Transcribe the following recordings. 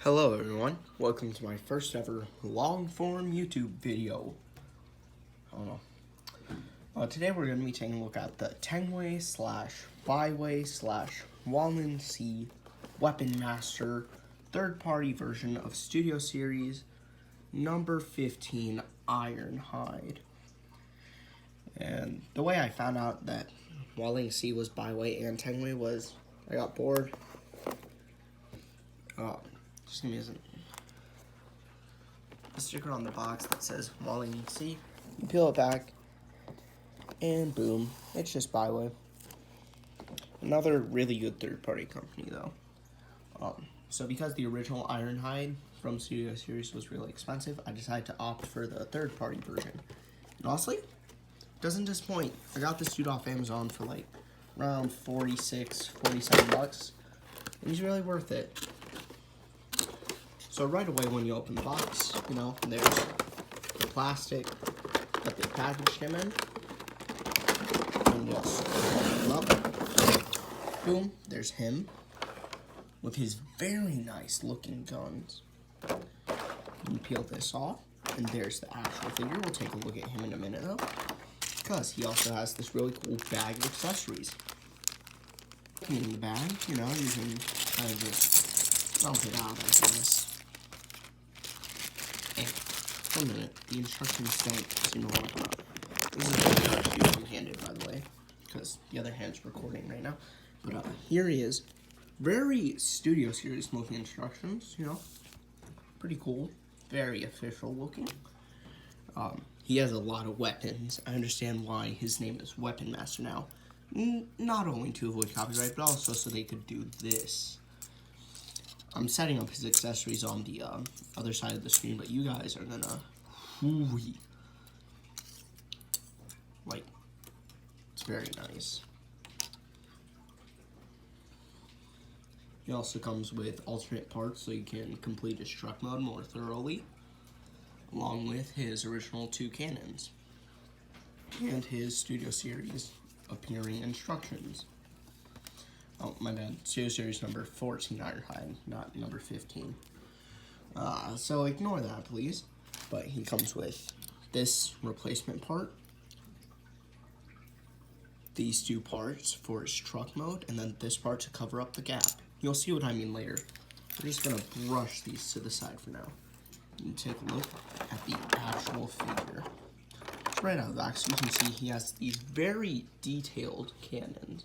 Hello everyone, welcome to my first ever long-form YouTube video. Today we're going to be taking a look at the Tengwei / Baiwei / walingc Weapon Master third-party version of Studio Series number 15 Ironhide. And the way I found out that walingc was Baiwei and Tengwei was I got bored. Just give me a sticker on the box that says walingc. You peel it back, and boom, it's just Baiwei. Another really good third-party company, though. So because the original Ironhide from Studio Series was really expensive, I decided to opt for the third-party version. And honestly, doesn't disappoint. I got this dude off Amazon for like around 46, 47 bucks. And he's really worth it. So right away when you open the box, there's the plastic that they packaged him in. And just open him up. Boom, there's him with his very nice looking guns. You peel this off, and there's the actual figure. We'll take a look at him in a minute though, because he also has this really cool bag of accessories. In the bag, you can kind of just dump it out like this. Hey, 1 minute. The instructions don't seem to work. This is really hard to do one-handed, by the way, because the other hand's recording right now. But here he is. Very Studio Series looking instructions, Pretty cool. Very official looking. He has a lot of weapons. I understand why his name is Weapon Master now. Not only to avoid copyright, but also so they could do this. I'm setting up his accessories on the other side of the screen, but you guys are gonna, it's very nice. He also comes with alternate parts so you can complete his truck mode more thoroughly, along with his original 2 cannons, and his Studio Series appearing instructions. Oh, my bad. Studio Series number 14 Ironhide, not number 15. So ignore that, please. But he comes with this replacement part, these 2 parts for his truck mode, and then this part to cover up the gap. You'll see what I mean later. We're just going to brush these to the side for now. And take a look at the actual figure. Right out of the box, you can see he has these very detailed cannons.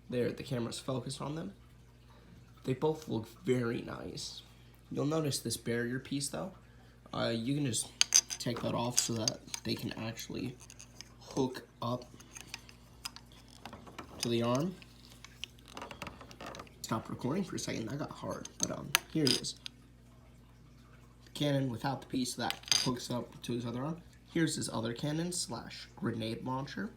There, the camera's focused on them. They both look very nice. You'll notice this barrier piece though. You can just take that off so that they can actually hook up to the arm. Stopped recording for a second, that got hard, but here he is. Cannon without the piece that hooks up to his other arm. Here's his other cannon / grenade launcher.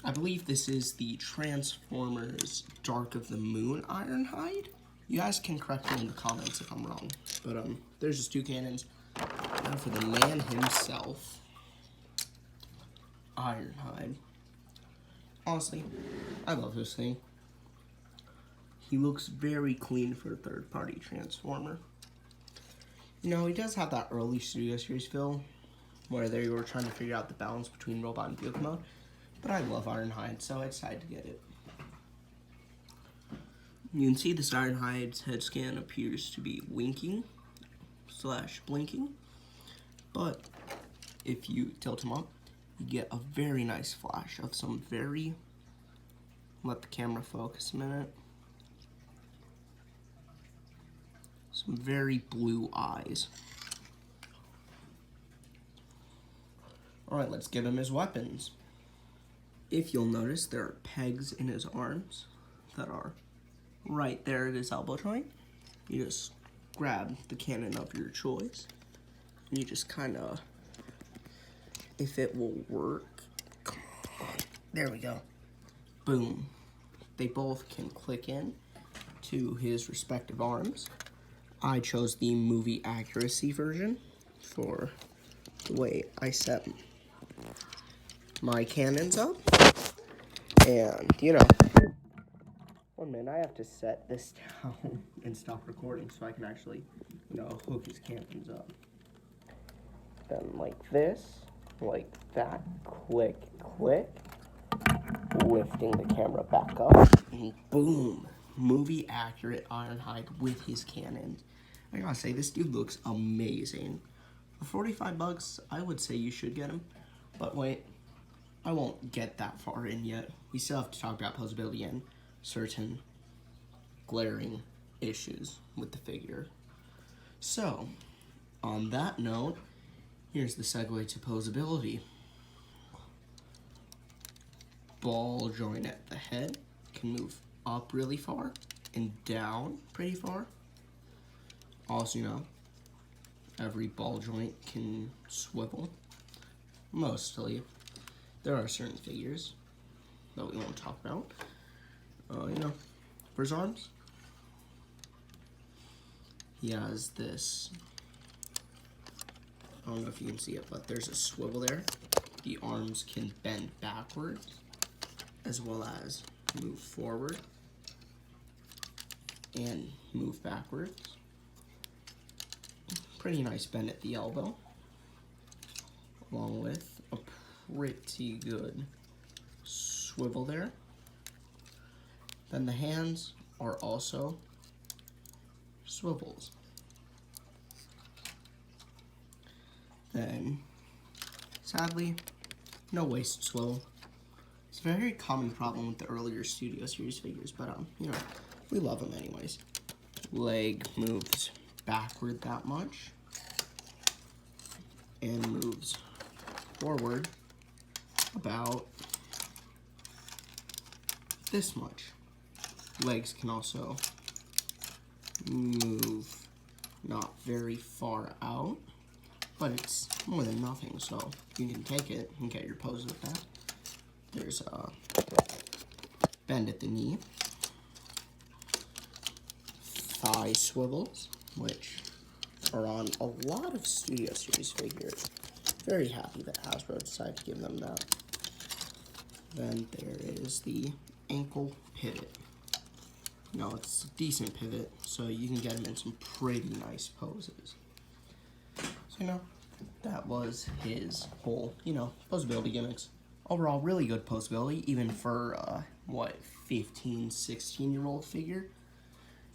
I believe this is the Transformers Dark of the Moon Ironhide. You guys can correct me in the comments if I'm wrong. But there's just 2 cannons. Now for the man himself, Ironhide. Honestly, I love this thing. He looks very clean for a third-party Transformer. He does have that early Studio Series feel, where they were trying to figure out the balance between robot and vehicle mode. But I love Ironhide, so I decided to get it. You can see this Ironhide's head scan appears to be winking / blinking. But if you tilt him up, you get a very nice flash of some very, let the camera focus a minute, some very blue eyes. Alright, let's give him his weapons. If you'll notice, there are pegs in his arms that are right there at his elbow joint. You just grab the cannon of your choice, and you just kind of, if it will work, come on, there we go, boom. They both can click in to his respective arms. I chose the movie accuracy version for the way I set my cannons up. And, 1 minute, I have to set this down and stop recording so I can actually, hook his cannons up. Then like this, like that, click, click, lifting the camera back up, and boom, movie accurate Ironhide with his cannons. I gotta say, this dude looks amazing. For 45 bucks, I would say you should get him, but wait, I won't get that far in yet. We still have to talk about posability and certain glaring issues with the figure. So, on that note, here's the segue to posability. Ball joint at the head can move up really far and down pretty far. Also, every ball joint can swivel. Mostly. There are certain figures that we won't talk about. For his arms, he has this, I don't know if you can see it, but there's a swivel there. The arms can bend backwards as well as move forward and move backwards. Pretty nice bend at the elbow, along with a pretty good swivel there. Then the hands are also swivels. Then, sadly, no waist swivel. It's a very common problem with the earlier Studio Series figures, but we love them anyways. Leg moves backward that much and moves forward about this much. Legs can also move not very far out, but it's more than nothing, so you can take it and get your pose with that. There's a bend at the knee, thigh swivels, which are on a lot of Studio Series figures. Very happy that Hasbro decided to give them that. Then there is the ankle pivot. It's a decent pivot, so you can get him in some pretty nice poses. So, that was his whole, posability gimmicks. Overall, really good posability, even for, 15, 16-year-old figure.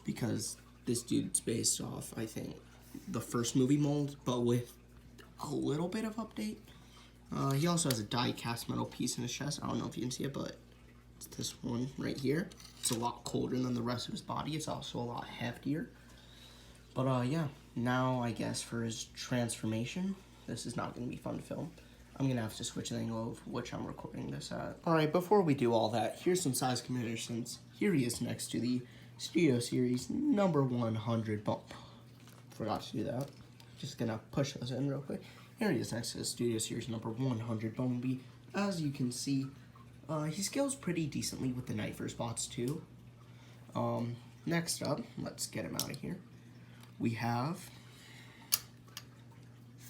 Because this dude's based off, I think, the first movie mold, but with a little bit of update. He also has a die-cast metal piece in his chest. I don't know if you can see it, but it's this one right here. It's a lot colder than the rest of his body. It's also a lot heftier. But, yeah, now I guess for his transformation, this is not going to be fun to film. I'm going to have to switch the angle of which I'm recording this at. Alright, before we do all that, here's some size comparisons. Here he is next to the Studio Series number 100 bump. Forgot to do that. Just going to push those in real quick. Here he is next to the Studio Series number 100 Bumblebee. As you can see, he scales pretty decently with the Nightverse bots too. Next up, let's get him out of here. We have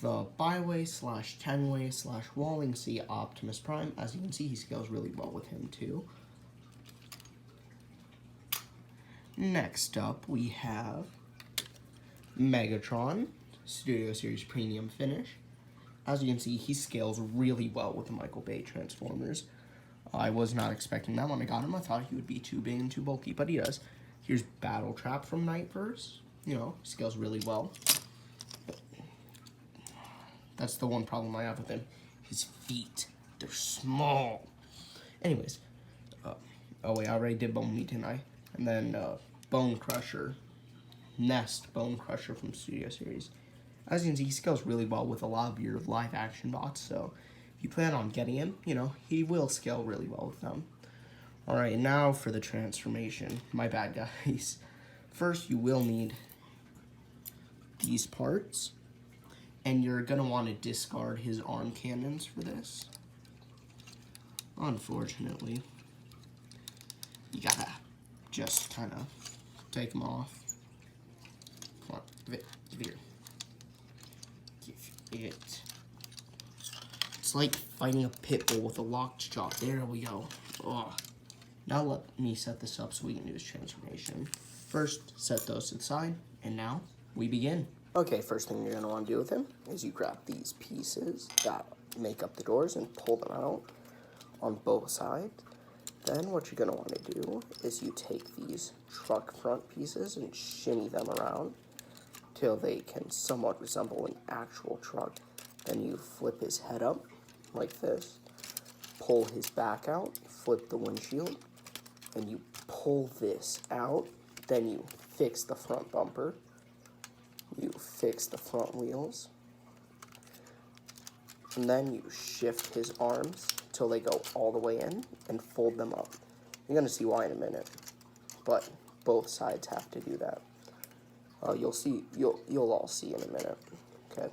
the Baiwei / 10-way / walingc Optimus Prime. As you can see, he scales really well with him too. Next up, we have Megatron, Studio Series Premium Finish. As you can see, he scales really well with the Michael Bay Transformers. I was not expecting that when I got him. I thought he would be too big and too bulky, but he does. Here's Battle Trap from Nightverse. Scales really well. That's the one problem I have with him. His feet. They're small. Anyways. Oh wait, I already did Bumblebee, didn't I? And then Bone Crusher. Nest Bone Crusher from Studio Series. As you can see, he scales really well with a lot of your live action bots, so if you plan on getting him, he will scale really well with them. Alright, now for the transformation. My bad, guys. First, you will need these parts, and you're going to want to discard his arm cannons for this. Unfortunately, you gotta just kind of take them off. Come on, give it here. Give it. It's like fighting a pit bull with a locked jaw. There we go. Oh. Now let me set this up so we can do this transformation. First, set those to the side, and now we begin. Okay, first thing you're going to want to do with him is you grab these pieces that make up the doors and pull them out on both sides. Then what you're going to want to do is you take these truck front pieces and shimmy them around till they can somewhat resemble an actual truck. Then you flip his head up like this, pull his back out, flip the windshield, and you pull this out. Then you fix the front bumper, you fix the front wheels, and then you shift his arms till they go all the way in and fold them up. You're going to see why in a minute, but both sides have to do that. You'll all see in a minute. Okay,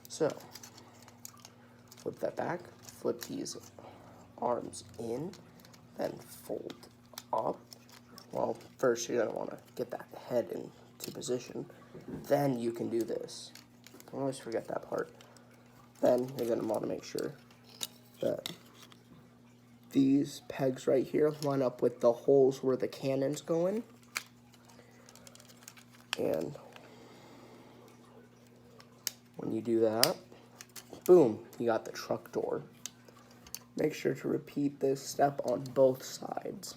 so flip that back, flip these arms in, then fold up. Well, first you're going to want to get that head into position. Then you can do this. I always forget that part. Then you're going to want to make sure that these pegs right here line up with the holes where the cannons go in. And when you do that, boom, you got the truck door. Make sure to repeat this step on both sides.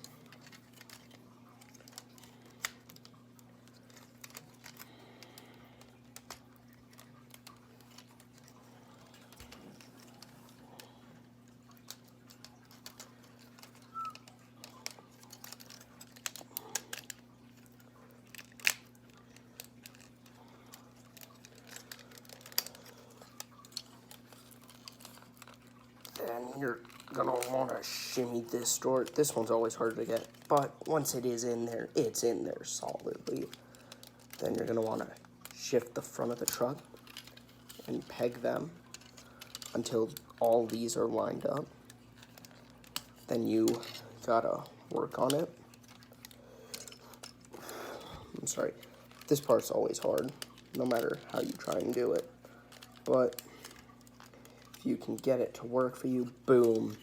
And you're gonna want to shimmy this door. This one's always hard to get, but once it is in there, it's in there solidly. Then you're gonna want to shift the front of the truck and peg them until all these are lined up. Then you gotta work on it. I'm sorry, this part's always hard, no matter how you try and do it, but if you can get it to work for you, boom,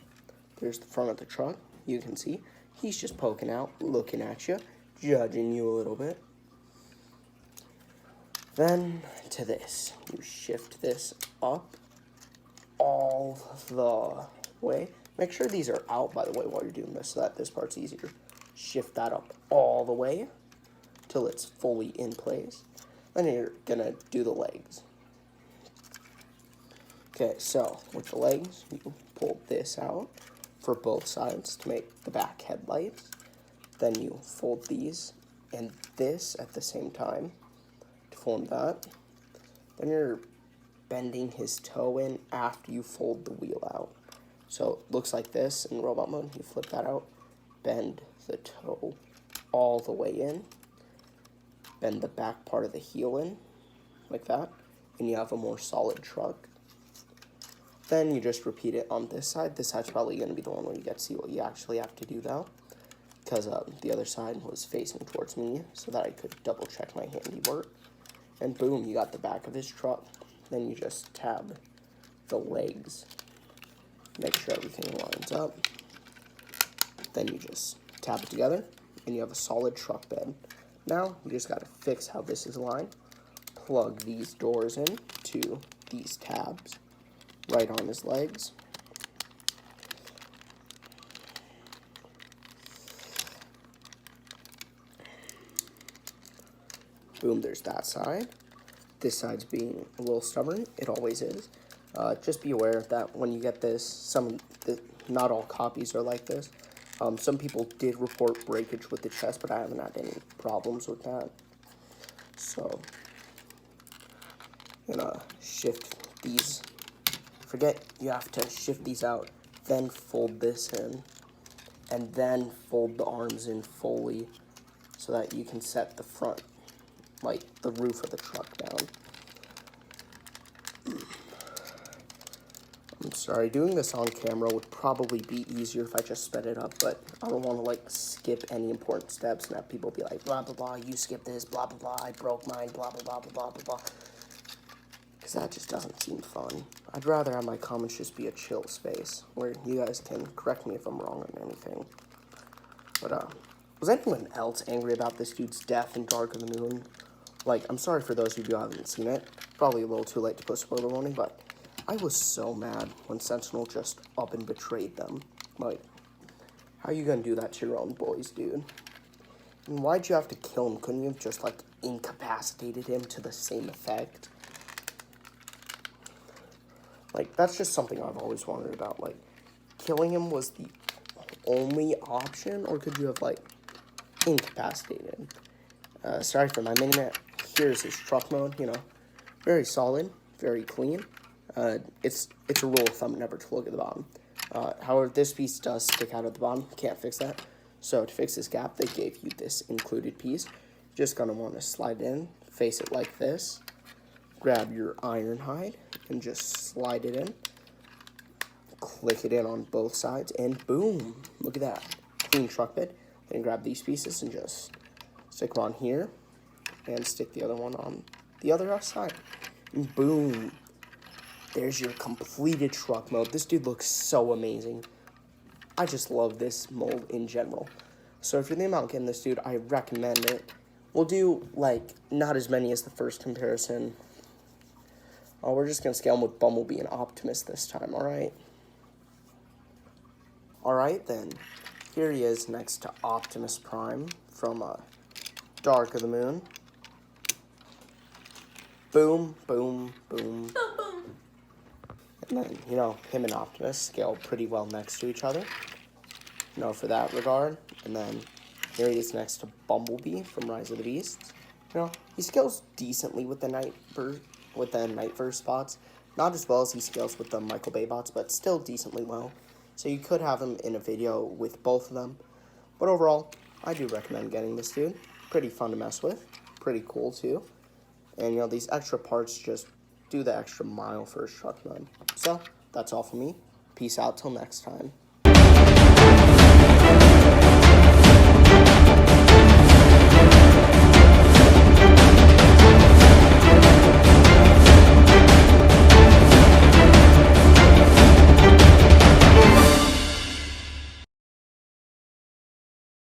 there's the front of the truck. You can see he's just poking out, looking at you, judging you a little bit. Then to this, you shift this up all the way. Make sure these are out, by the way, while you're doing this, so that this part's easier. Shift that up all the way till it's fully in place. Then you're gonna do the legs. Okay, so with the legs, you pull this out for both sides to make the back headlights. Then you fold these and this at the same time to form that. Then you're bending his toe in after you fold the wheel out. So it looks like this in robot mode. You flip that out, bend the toe all the way in, bend the back part of the heel in like that, and you have a more solid truck. Then you just repeat it on this side. This side's probably going to be the one where you get to see what you actually have to do though, because the other side was facing towards me so that I could double check my handiwork. And boom, you got the back of his truck. Then you just tab the legs, make sure everything lines up. Then you just tab it together and you have a solid truck bed. Now you just got to fix how this is aligned. Plug these doors in to these tabs right on his legs. Boom, there's that side. This side's being a little stubborn. It always is. Just be aware that when you get this, not all copies are like this. Some people did report breakage with the chest, but I haven't had any problems with that. So, I'm gonna shift these. Forget you have to shift these out, then fold this in, and then fold the arms in fully so that you can set the front, like the roof of the truck down. I'm sorry, doing this on camera would probably be easier if I just sped it up, but I don't want to like skip any important steps and have people be like, blah, blah, blah, you skipped this, blah, blah, blah, I broke mine, blah, blah, blah, blah, blah, blah, blah. Because that just doesn't seem fun. I'd rather have my comments just be a chill space where you guys can correct me if I'm wrong on anything. But, was anyone else angry about this dude's death in Dark of the Moon? Like, I'm sorry for those of you who haven't seen it. Probably a little too late to put spoiler warning, but I was so mad when Sentinel just up and betrayed them. Like, how you gonna do that to your own boys, dude? And why'd you have to kill him? Couldn't you have just, like, incapacitated him to the same effect? Like, that's just something I've always wondered about. Like, killing him was the only option, or could you have, like, incapacitated him? Sorry for my mini-map. Here's his truck mode, you know. Very solid, very clean. It's a rule of thumb never to look at the bottom. However, this piece does stick out at the bottom. Can't fix that. So to fix this gap, they gave you this included piece. Just gonna want to slide in, face it like this. Grab your Ironhide and just slide it in. Click it in on both sides, and boom! Look at that. Clean truck bed. Then grab these pieces and just stick them on here, and stick the other one on the other side. And boom! There's your completed truck mode. This dude looks so amazing. I just love this mold in general. So if you're thinking about getting this dude, I recommend it. We'll do, like, not as many as the first comparison. Oh, we're just going to scale him with Bumblebee and Optimus this time, alright? Alright, then. Here he is next to Optimus Prime from Dark of the Moon. Boom, boom, boom. Boom, boom. And then, you know, him and Optimus scale pretty well next to each other. You know, for that regard. And then here he is next to Bumblebee from Rise of the Beasts. You know, he scales decently with the Nightverse bots. Not as well as he scales with the Michael Bay bots, but still decently well. So you could have him in a video with both of them. But overall, I do recommend getting this dude. Pretty fun to mess with. Pretty cool, too. And, you know, these extra parts just do the extra mile for his truck mode. So, that's all for me. Peace out till next time.